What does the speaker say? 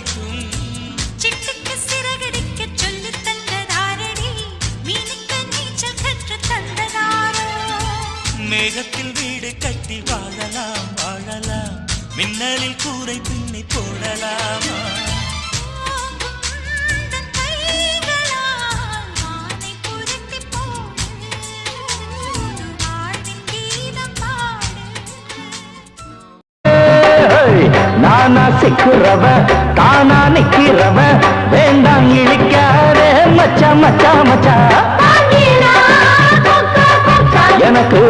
வைக்கும். சிட்டுக்கு சிறகடிக்க சொல்லி தந்ததாரடி, மீனுக்கு நீச்சல் கற்று தந்ததாரோ. மேகத்தில் வீடு கட்டி வாழலாம் வாழலாம், மின்னலில் கூரை பின்னி போடலாமா? நானா சிக்குறவ தானா நிக்கிறவ, வேண்டாம் இழிக்காதே மச்சா மச்சா மச்சா. எனக்கு